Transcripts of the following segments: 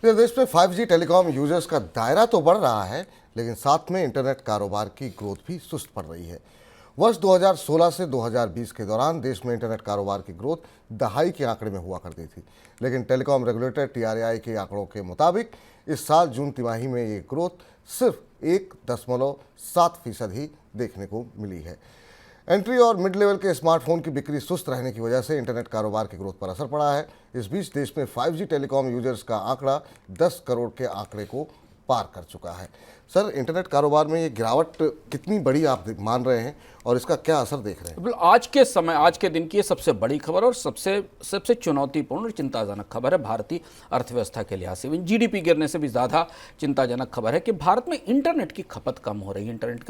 पूरे देश में 5G टेलीकॉम यूजर्स का दायरा तो बढ़ रहा है, लेकिन साथ में इंटरनेट कारोबार की ग्रोथ भी सुस्त पड़ रही है। वर्ष 2016 से 2020 के दौरान देश में इंटरनेट कारोबार की ग्रोथ दहाई के आंकड़े में हुआ करती थी, लेकिन टेलीकॉम रेगुलेटर TRAI के आंकड़ों के मुताबिक इस साल जून तिमाही में ये ग्रोथ सिर्फ 1.7% ही देखने को मिली है। एंट्री और मिड लेवल के स्मार्टफोन की बिक्री सुस्त रहने की वजह से इंटरनेट कारोबार की ग्रोथ पर असर पड़ा है। इस बीच देश में 5G टेलीकॉम यूजर्स का आंकड़ा 10 करोड़ के आंकड़े को पार कर चुका है। सर, इंटरनेट कारोबार में ये गिरावट कितनी बड़ी आप मान रहे हैं और इसका क्या असर देख रहे हैं? आज के समय, आज के दिन की ये सबसे बड़ी खबर और सबसे चुनौतीपूर्ण और चिंताजनक खबर है भारतीय अर्थव्यवस्था के लिहाज से। GDP गिरने से भी ज़्यादा चिंताजनक खबर है कि भारत में इंटरनेट की खपत कम हो रही है, इंटरनेट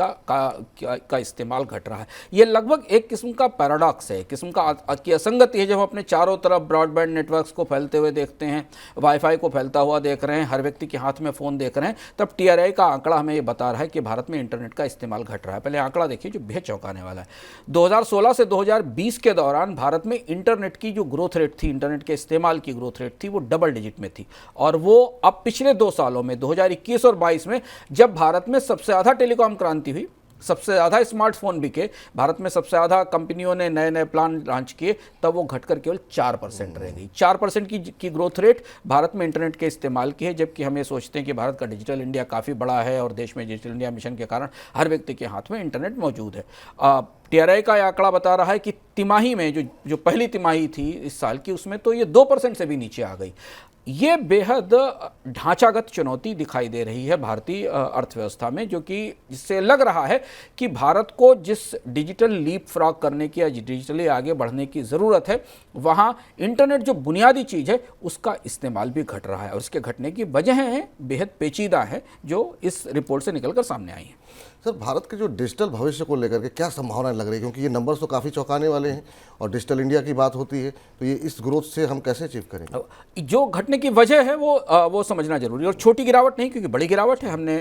का इस्तेमाल घट रहा है। ये लगभग एक किस्म का पैराडॉक्स है, एक किस्म की असंगति है। जब हम अपने चारों तरफ ब्रॉडबैंड नेटवर्क्स को फैलते हुए देखते हैं, वाईफाई को फैलता हुआ देख रहे हैं, हर व्यक्ति के हाथ में फ़ोन देख रहे हैं, तब TRAI का आंकड़ा हमें ये बता रहा है कि भारत में इंटरनेट का इस्तेमाल घट रहा है। पहले आंकड़ा देखिए जो बेहद चौंकाने वाला है। 2016 से 2020 के दौरान भारत में इंटरनेट की जो ग्रोथ रेट थी, इंटरनेट के इस्तेमाल की ग्रोथ रेट थी, वो डबल डिजिट में थी। और वो अब पिछले 2 सालों में 2021 और 22 में जब भारत में सबसे ज़्यादा टेलीकॉम क्रांति हुई, सबसे ज़्यादा स्मार्टफोन बिके, भारत में सबसे ज़्यादा कंपनियों ने नए नए प्लान लॉन्च किए, तब वो घटकर केवल 4% रह गई। 4% की ग्रोथ रेट भारत में इंटरनेट के इस्तेमाल की है, जबकि हम ये सोचते हैं कि भारत का डिजिटल इंडिया काफ़ी बड़ा है और देश में डिजिटल इंडिया मिशन के कारण हर व्यक्ति के हाथ में इंटरनेट मौजूद है। TRAI का आंकड़ा बता रहा है कि तिमाही में जो पहली तिमाही थी इस साल की, उसमें तो ये 2% से भी नीचे आ गई। ये बेहद ढांचागत चुनौती दिखाई दे रही है भारतीय अर्थव्यवस्था में, जो कि जिससे लग रहा है कि भारत को जिस डिजिटल लीप फ्रॉग करने की या डिजिटली आगे बढ़ने की ज़रूरत है, वहाँ इंटरनेट जो बुनियादी चीज़ है उसका इस्तेमाल भी घट रहा है। और इसके घटने की वजहें हैं बेहद पेचीदा हैं, जो इस रिपोर्ट से निकलकर सामने आई हैं। सर, भारत के जो डिजिटल भविष्य को लेकर के क्या संभावनाएं लग रही है, क्योंकि ये नंबर्स तो काफ़ी चौंकाने वाले हैं और डिजिटल इंडिया की बात होती है, तो ये इस ग्रोथ से हम कैसे अचीव करेंगे? जो घटने की वजह है वो समझना जरूरी है। और छोटी गिरावट नहीं, क्योंकि बड़ी गिरावट है। हमने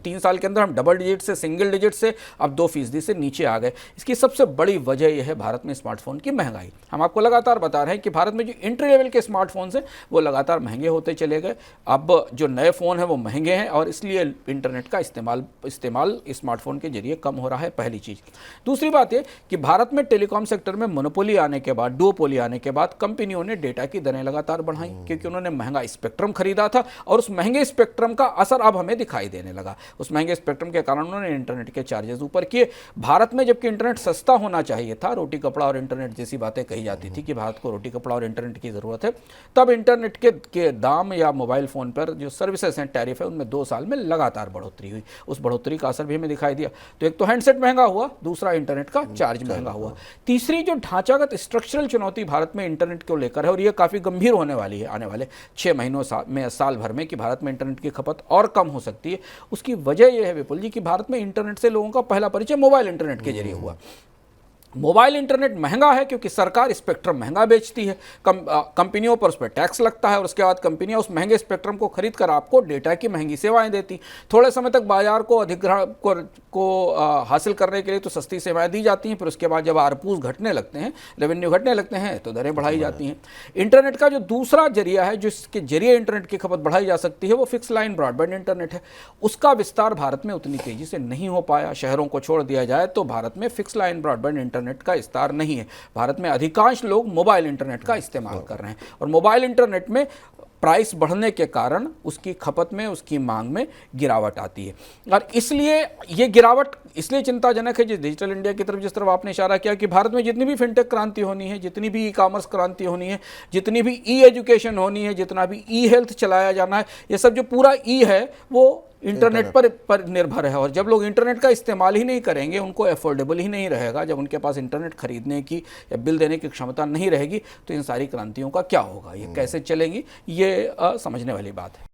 3 साल के अंदर हम डबल डिजिट से सिंगल डिजिट से अब 2% से नीचे आ गए। इसकी सबसे बड़ी वजह यह है भारत में स्मार्टफोन की महंगाई। हम आपको लगातार बता रहे हैं कि भारत में जो एंट्री लेवल के स्मार्टफोन्स हैं वो लगातार महंगे होते चले गए। अब जो नए फ़ोन हैं वो महंगे हैं और इसलिए इंटरनेट का इस्तेमाल स्मार्टफोन के जरिए कम हो रहा है, पहली चीज़। दूसरी बात ये कि भारत में टेलीकॉम सेक्टर में मोनोपोली आने के बाद, डुओपोली आने के बाद कंपनियों ने डेटा की दरें लगातार बढ़ाई, क्योंकि उन्होंने महंगा स्पेक्ट्रम खरीदा था और उस महंगे स्पेक्ट्रम का असर अब हमें दिखाई देने लगा। उस महंगे स्पेक्ट्रम के कारण उन्होंने इंटरनेट के चार्जेस ऊपर किए। भारत में जबकि इंटरनेट सस्ता होना चाहिए था, रोटी कपड़ा और इंटरनेट जैसी बातें कही जाती थी कि भारत को रोटी कपड़ा और इंटरनेट की ज़रूरत है, तब इंटरनेट के दाम या मोबाइल फ़ोन पर जो सर्विसेज हैं, टैरिफ है, उनमें 2 साल में लगातार बढ़ोतरी हुई। उस बढ़ोतरी का असर भी हमें दिखाई दिया। तो एक तो हैंडसेट महंगा हुआ, दूसरा इंटरनेट का चार्ज महंगा हुआ। तीसरी जो ढांचागत स्ट्रक्चरल चुनौती भारत में इंटरनेट को लेकर है, और ये काफ़ी गंभीर होने वाली है आने वाले 6 महीनों में, साल भर में, कि भारत में इंटरनेट की खपत और कम हो सकती है। उसकी वजह यह है विपुल जी कि भारत में इंटरनेट से लोगों का पहला परिचय मोबाइल इंटरनेट के जरिए हुआ। मोबाइल इंटरनेट महंगा है क्योंकि सरकार स्पेक्ट्रम महंगा बेचती है, कंपनियों पर उस पर टैक्स लगता है और उसके बाद कंपनियां उस महंगे स्पेक्ट्रम को खरीद कर आपको डेटा की महंगी सेवाएं देती। थोड़े समय तक बाजार को अधिग्रहण को हासिल करने के लिए तो सस्ती सेवाएं दी जाती हैं, फिर उसके बाद जब आरपूस घटने लगते हैं, रेवेन्यू घटने लगते हैं, तो दरें बढ़ाई जाती हैं। इंटरनेट का जो दूसरा जरिया है जिसके जरिए इंटरनेट की खपत बढ़ाई जा सकती है, वो फिक्स लाइन ब्रॉडबैंड इंटरनेट है। उसका विस्तार भारत में उतनी तेजी से नहीं हो पाया। शहरों को छोड़ दिया जाए तो भारत में फिक्स लाइन ब्रॉडबैंड इंटरनेट का विस्तार नहीं है। भारत में अधिकांश लोग मोबाइल इंटरनेट का इस्तेमाल कर रहे हैं और मोबाइल इंटरनेट में प्राइस बढ़ने के कारण उसकी खपत में, उसकी मांग में गिरावट आती है। और इसलिए ये गिरावट इसलिए चिंताजनक है, जिस डिजिटल इंडिया की तरफ जिस तरफ आपने इशारा किया कि भारत में जितनी भी फिनटेक क्रांति होनी है, जितनी भी ई-कॉमर्स क्रांति होनी है, जितनी भी ई-एजुकेशन होनी है, जितना भी ई-हेल्थ चलाया जाना है, ये सब जो पूरा ई है वो इंटरनेट पर निर्भर है। और जब लोग इंटरनेट का इस्तेमाल ही नहीं करेंगे, उनको अफोर्डेबल ही नहीं रहेगा, जब उनके पास इंटरनेट खरीदने की या बिल देने की क्षमता नहीं रहेगी, तो इन सारी क्रांतियों का क्या होगा, ये कैसे चलेगी, ये समझने वाली बात है।